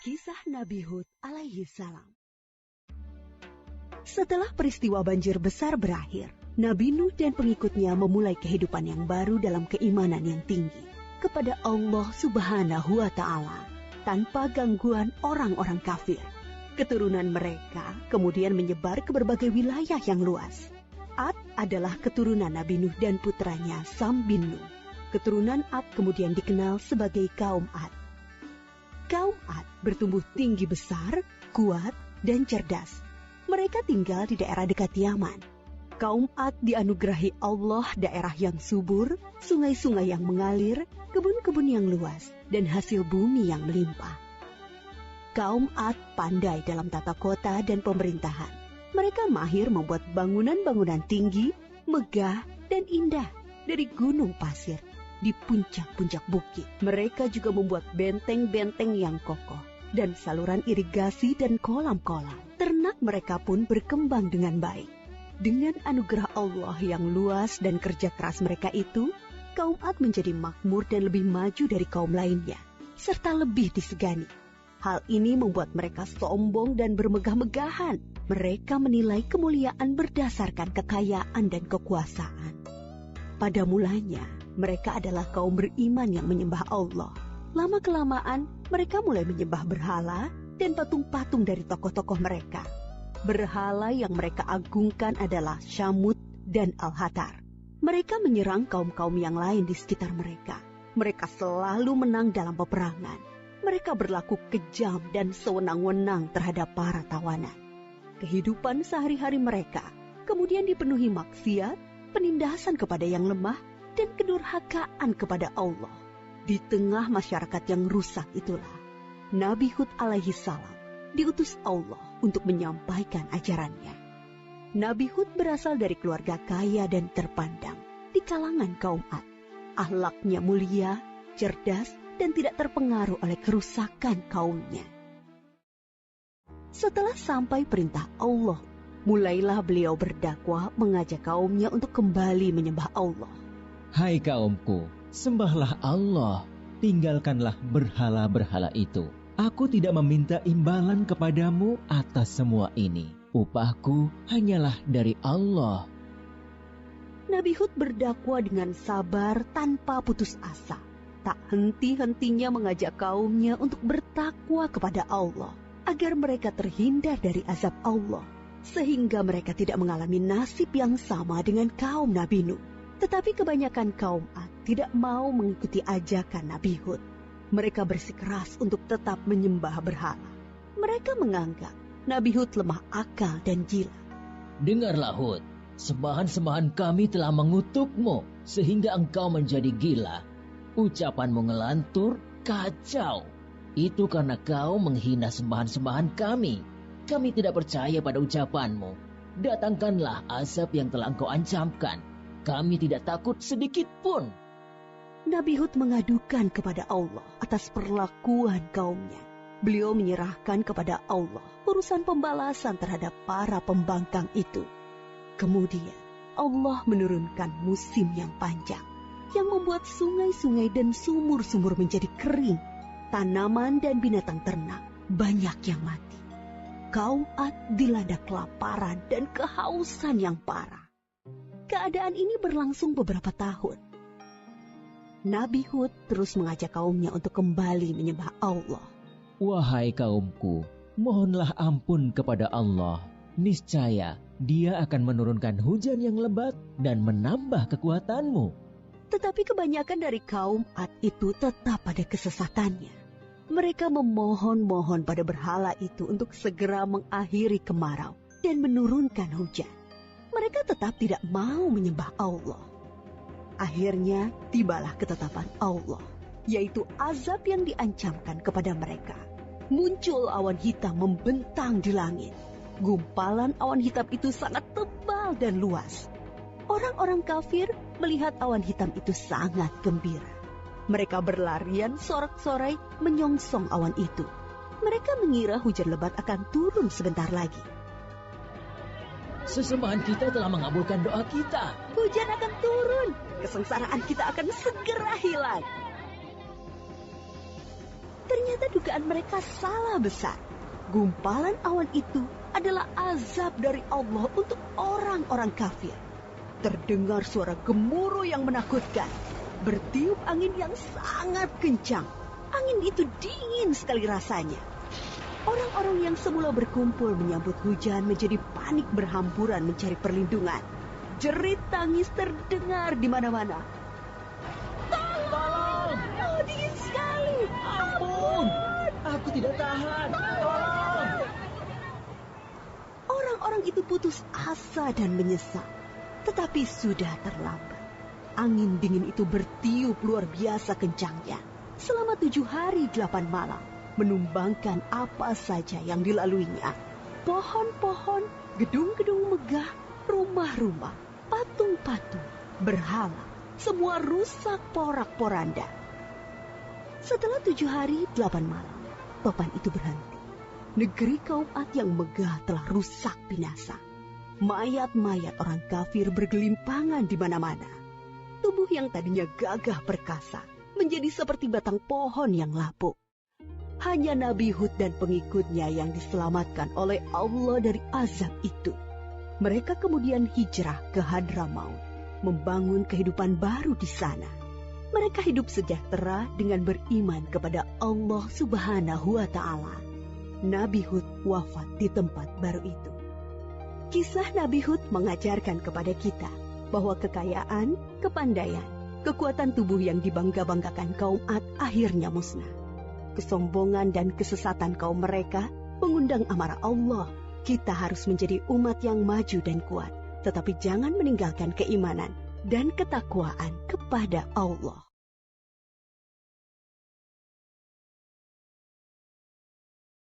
Kisah Nabi Hud alaihi salam. Setelah peristiwa banjir besar berakhir, Nabi Nuh dan pengikutnya memulai kehidupan yang baru dalam keimanan yang tinggi kepada Allah Subhanahu wa Ta'ala tanpa gangguan orang-orang kafir. Keturunan mereka kemudian menyebar ke berbagai wilayah yang luas. Ad adalah keturunan Nabi Nuh dan putranya Sam bin Nuh. Keturunan Ad kemudian dikenal sebagai kaum Ad. Kaum Ad bertumbuh tinggi besar, kuat, dan cerdas. Mereka tinggal di daerah dekat Yaman. Kaum Ad dianugerahi Allah daerah yang subur, sungai-sungai yang mengalir, kebun-kebun yang luas, dan hasil bumi yang melimpah. Kaum Ad pandai dalam tata kota dan pemerintahan. Mereka mahir membuat bangunan-bangunan tinggi, megah, dan indah dari gunung pasir di puncak-puncak bukit. Mereka juga membuat benteng-benteng yang kokoh dan saluran irigasi dan kolam-kolam. Ternak mereka pun berkembang dengan baik. Dengan anugerah Allah yang luas dan kerja keras mereka itu, kaum Ad menjadi makmur dan lebih maju dari kaum lainnya, serta lebih disegani. Hal ini membuat mereka sombong dan bermegah-megahan. Mereka menilai kemuliaan berdasarkan kekayaan dan kekuasaan. Pada mulanya, mereka adalah kaum beriman yang menyembah Allah. Lama-kelamaan, mereka mulai menyembah berhala dan patung-patung dari tokoh-tokoh mereka. Berhala yang mereka agungkan adalah Syamut dan Al-Hatar. Mereka menyerang kaum-kaum yang lain di sekitar mereka. Mereka selalu menang dalam peperangan. Mereka berlaku kejam dan sewenang-wenang terhadap para tawanan. Kehidupan sehari-hari mereka kemudian dipenuhi maksiat, penindasan kepada yang lemah, dan kedurhakaan kepada Allah. Di tengah masyarakat yang rusak itulah, Nabi Hud alaihi salam diutus Allah untuk menyampaikan ajarannya. Nabi Hud berasal dari keluarga kaya dan terpandang di kalangan kaum Ad. Akhlaknya mulia, cerdas, dan tidak terpengaruh oleh kerusakan kaumnya. Setelah sampai perintah Allah, mulailah beliau berdakwah mengajak kaumnya untuk kembali menyembah Allah. Hai kaumku, sembahlah Allah, tinggalkanlah berhala-berhala itu. Aku tidak meminta imbalan kepadamu atas semua ini. Upahku hanyalah dari Allah. Nabi Hud berdakwah dengan sabar tanpa putus asa. Tak henti-hentinya mengajak kaumnya untuk bertakwa kepada Allah, agar mereka terhindar dari azab Allah, sehingga mereka tidak mengalami nasib yang sama dengan kaum Nabi Nuh. Tetapi kebanyakan kaum Ad tidak mau mengikuti ajakan Nabi Hud. Mereka bersikeras untuk tetap menyembah berhala. Mereka menganggap Nabi Hud lemah akal dan gila. Dengarlah Hud, sembahan-sembahan kami telah mengutukmu sehingga engkau menjadi gila. Ucapanmu ngelantur, kacau. Itu karena kau menghina sembahan-sembahan kami. Kami tidak percaya pada ucapanmu. Datangkanlah azab yang telah engkau ancamkan. Kami tidak takut sedikit pun. Nabi Hud mengadukan kepada Allah atas perlakuan kaumnya. Beliau menyerahkan kepada Allah urusan pembalasan terhadap para pembangkang itu. Kemudian Allah menurunkan musim yang panjang, yang membuat sungai-sungai dan sumur-sumur menjadi kering. Tanaman dan binatang ternak banyak yang mati. Kaum Ad dilanda kelaparan dan kehausan yang parah. Keadaan ini berlangsung beberapa tahun. Nabi Hud terus mengajak kaumnya untuk kembali menyembah Allah. Wahai kaumku, mohonlah ampun kepada Allah. Niscaya Dia akan menurunkan hujan yang lebat dan menambah kekuatanmu. Tetapi kebanyakan dari kaum Ad itu tetap pada kesesatannya. Mereka memohon-mohon pada berhala itu untuk segera mengakhiri kemarau dan menurunkan hujan. Mereka tetap tidak mau menyembah Allah. Akhirnya tibalah ketetapan Allah, yaitu azab yang diancamkan kepada mereka. Muncul awan hitam membentang di langit. Gumpalan awan hitam itu sangat tebal dan luas. Orang-orang kafir melihat awan hitam itu sangat gembira. Mereka berlarian sorak-sorai menyongsong awan itu. Mereka mengira hujan lebat akan turun sebentar lagi. Sesembahan kita telah mengabulkan doa kita. Hujan akan turun. Kesengsaraan kita akan segera hilang. Ternyata dugaan mereka salah besar. Gumpalan awan itu adalah azab dari Allah untuk orang-orang kafir. Terdengar suara gemuruh yang menakutkan. Bertiup angin yang sangat kencang. Angin itu dingin sekali rasanya. Orang-orang yang semula berkumpul menyambut hujan menjadi panik berhamburan mencari perlindungan. Jerit tangis terdengar di mana-mana. Tolong! Oh, dingin sekali. Ampun! Aku tidak tahan. Tolong! Orang-orang itu putus asa dan menyesal. Tetapi sudah terlambat. Angin dingin itu bertiup luar biasa kencangnya. Selama 7 hari 8 malam. Menumbangkan apa saja yang dilaluinya. Pohon-pohon, gedung-gedung megah, rumah-rumah, patung-patung, berhala. Semua rusak porak-poranda. Setelah 7 hari 8 malam, topan itu berhenti. Negeri kaum Ad yang megah telah rusak binasa. Mayat-mayat orang kafir bergelimpangan di mana-mana. Tubuh yang tadinya gagah perkasa menjadi seperti batang pohon yang lapuk. Hanya Nabi Hud dan pengikutnya yang diselamatkan oleh Allah dari azab itu. Mereka kemudian hijrah ke Hadramaut, membangun kehidupan baru di sana. Mereka hidup sejahtera dengan beriman kepada Allah Subhanahu wa Ta'ala. Nabi Hud wafat di tempat baru itu. Kisah Nabi Hud mengajarkan kepada kita bahwa kekayaan, kepandaian, kekuatan tubuh yang dibangga-banggakan kaum Ad akhirnya musnah. Kesombongan dan kesesatan kaum mereka mengundang amarah Allah. Kita harus menjadi umat yang maju dan kuat, tetapi jangan meninggalkan keimanan dan ketakwaan kepada Allah.